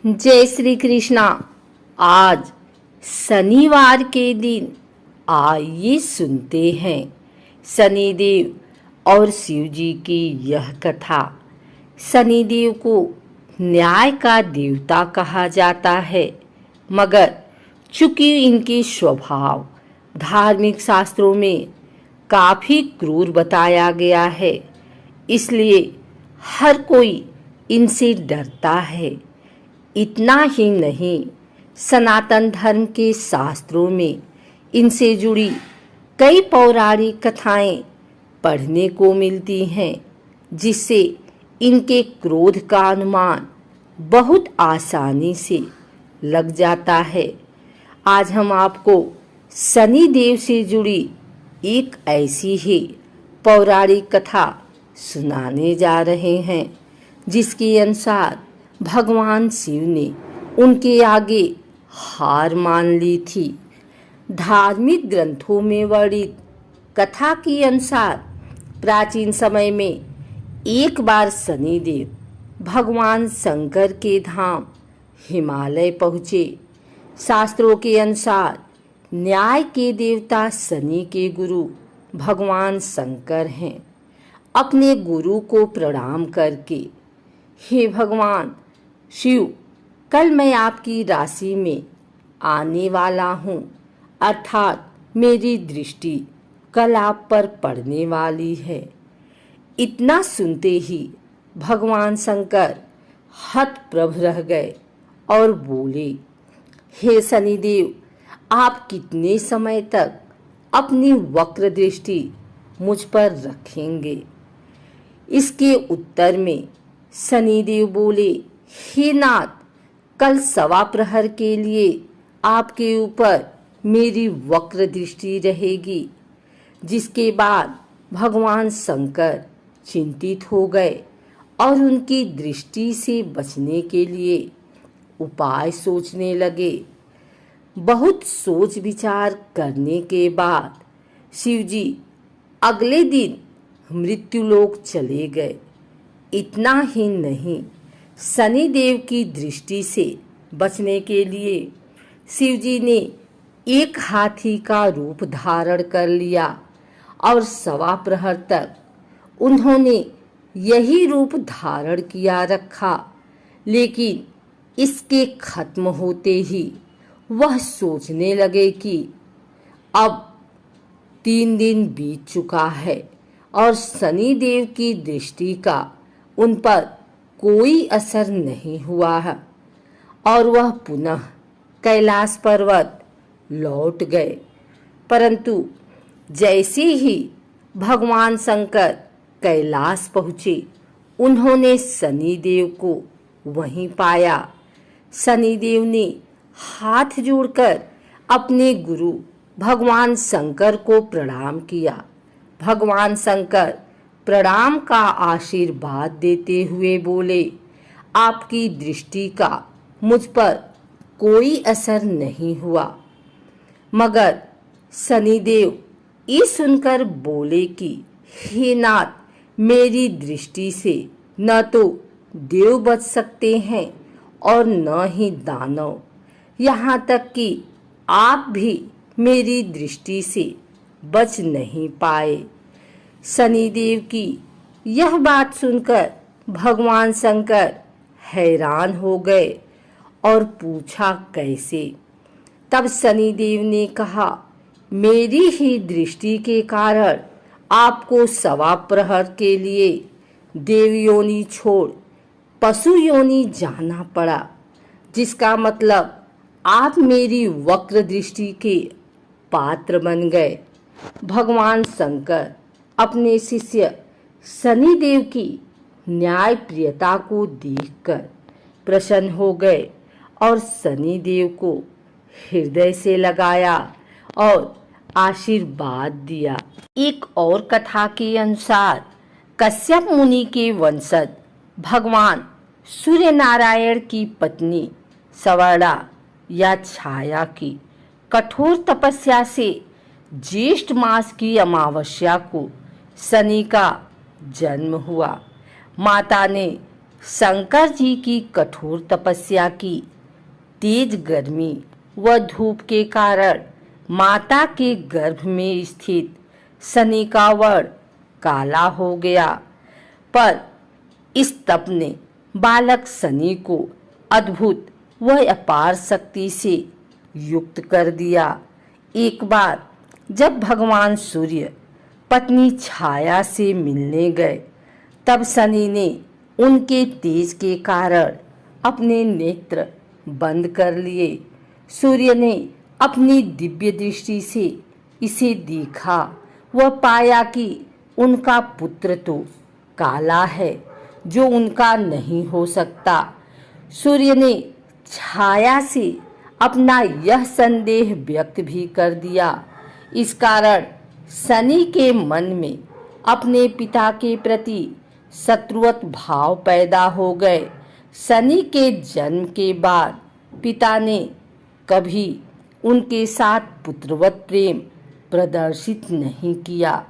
जय श्री कृष्णा। आज शनिवार के दिन आइए सुनते हैं शनिदेव और शिव जी की यह कथा। शनिदेव को न्याय का देवता कहा जाता है, मगर चूंकि इनके स्वभाव धार्मिक शास्त्रों में काफी क्रूर बताया गया है, इसलिए हर कोई इनसे डरता है। इतना ही नहीं, सनातन धर्म के शास्त्रों में इनसे जुड़ी कई पौराणिक कथाएं पढ़ने को मिलती हैं, जिससे इनके क्रोध का अनुमान बहुत आसानी से लग जाता है। आज हम आपको शनि देव से जुड़ी एक ऐसी ही पौराणिक कथा सुनाने जा रहे हैं, जिसके अनुसार भगवान शिव ने उनके आगे हार मान ली थी। धार्मिक ग्रंथों में वर्णित कथा के अनुसार प्राचीन समय में एक बार शनिदेव भगवान शंकर के धाम हिमालय पहुँचे। शास्त्रों के अनुसार न्याय के देवता शनि के गुरु भगवान शंकर हैं। अपने गुरु को प्रणाम करके, हे भगवान शिव, कल मैं आपकी राशि में आने वाला हूँ, अर्थात मेरी दृष्टि कल आप पर पड़ने वाली है। इतना सुनते ही भगवान शंकर हतप्रभ रह गए और बोले, हे शनिदेव, आप कितने समय तक अपनी वक्र दृष्टि मुझ पर रखेंगे? इसके उत्तर में शनिदेव बोले, हे नाथ, कल सवा प्रहर के लिए आपके ऊपर मेरी वक्र दृष्टि रहेगी। जिसके बाद भगवान शंकर चिंतित हो गए और उनकी दृष्टि से बचने के लिए उपाय सोचने लगे। बहुत सोच विचार करने के बाद शिवजी अगले दिन मृत्युलोक चले गए। इतना ही नहीं, शनिदेव की दृष्टि से बचने के लिए शिवजी ने एक हाथी का रूप धारण कर लिया और सवा प्रहर तक उन्होंने यही रूप धारण किया रखा। लेकिन इसके खत्म होते ही वह सोचने लगे कि अब 3 दिन बीत चुका है और शनिदेव की दृष्टि का उन पर कोई असर नहीं हुआ है, और वह पुनः कैलाश पर्वत लौट गए। परंतु जैसे ही भगवान शंकर कैलाश पहुँचे, उन्होंने शनिदेव को वहीं पाया। शनिदेव ने हाथ जोड़कर अपने गुरु भगवान शंकर को प्रणाम किया। भगवान शंकर प्रणाम का आशीर्वाद देते हुए बोले, आपकी दृष्टि का मुझ पर कोई असर नहीं हुआ। मगर शनिदेव ये सुनकर बोले कि हे नाथ, मेरी दृष्टि से न तो देव बच सकते हैं और न ही दानव, यहाँ तक कि आप भी मेरी दृष्टि से बच नहीं पाए। शनिदेव की यह बात सुनकर भगवान शंकर हैरान हो गए और पूछा, कैसे? तब शनिदेव ने कहा, मेरी ही दृष्टि के कारण आपको सवा प्रहर के लिए देव योनि छोड़ पशु योनि जाना पड़ा, जिसका मतलब आप मेरी वक्र दृष्टि के पात्र बन गए। भगवान शंकर अपने शिष्य शनिदेव की न्याय प्रियता को देखकर प्रसन्न हो गए और शनिदेव को हृदय से लगाया और आशीर्वाद दिया। एक और कथा के अनुसार कश्यप मुनि के वंशज भगवान सूर्य नारायण की पत्नी सवर्णा या छाया की कठोर तपस्या से ज्येष्ठ मास की अमावस्या को शनि का जन्म हुआ। माता ने शंकर जी की कठोर तपस्या की तेज गर्मी व धूप के कारण माता के गर्भ में स्थित शनि का वर्ण काला हो गया, पर इस तप ने बालक शनि को अद्भुत व अपार शक्ति से युक्त कर दिया। एक बार जब भगवान सूर्य पत्नी छाया से मिलने गए, तब शनि ने उनके तेज के कारण अपने नेत्र बंद कर लिए। सूर्य ने अपनी दिव्य दृष्टि से इसे देखा व पाया कि उनका पुत्र तो काला है, जो उनका नहीं हो सकता। सूर्य ने छाया से अपना यह संदेह व्यक्त भी कर दिया। इस कारण शनि के मन में अपने पिता के प्रति शत्रुवत भाव पैदा हो गए। शनि के जन्म के बाद पिता ने कभी उनके साथ पुत्रवत प्रेम प्रदर्शित नहीं किया।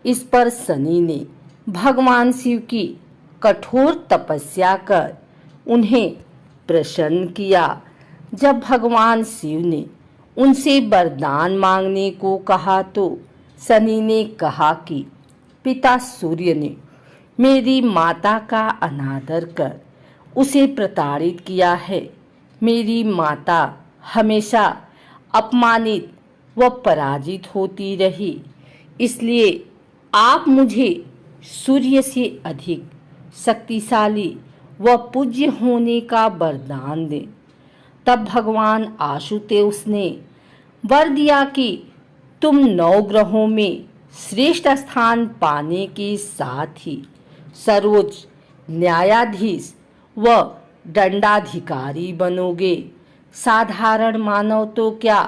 इस पर शनि ने भगवान शिव की कठोर तपस्या कर उन्हें प्रसन्न किया। जब भगवान शिव ने उनसे वरदान मांगने को कहा, तो शनि ने कहा कि पिता सूर्य ने मेरी माता का अनादर कर उसे प्रताड़ित किया है। मेरी माता हमेशा अपमानित व पराजित होती रही, इसलिए आप मुझे सूर्य से अधिक शक्तिशाली व पूज्य होने का वरदान दें। तब भगवान आशुतोष ने वर दिया कि तुम 9 ग्रहों में श्रेष्ठ स्थान पाने के साथ ही सर्वोच्च न्यायाधीश व दंडाधिकारी बनोगे। साधारण मानव तो क्या,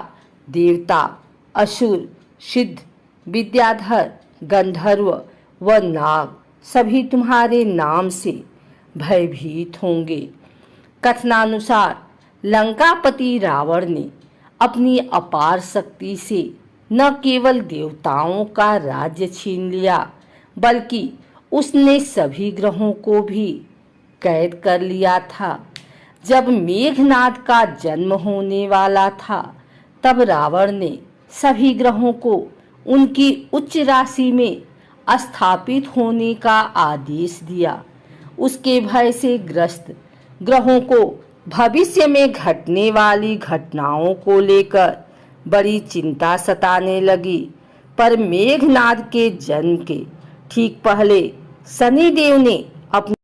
देवता, असुर, सिद्ध, विद्याधर, गंधर्व व नाग सभी तुम्हारे नाम से भयभीत होंगे। कथनानुसार लंकापति रावण ने अपनी अपार शक्ति से न केवल देवताओं का राज्य छीन लिया, बल्कि उसने सभी ग्रहों को भी कैद कर लिया था। जब मेघनाद का जन्म होने वाला था, तब रावण ने सभी ग्रहों को उनकी उच्च राशि में स्थापित होने का आदेश दिया। उसके भय से ग्रस्त ग्रहों को भविष्य में घटने वाली घटनाओं को लेकर बड़ी चिंता सताने लगी। पर मेघनाद के जन्म के ठीक पहले शनिदेव ने अपने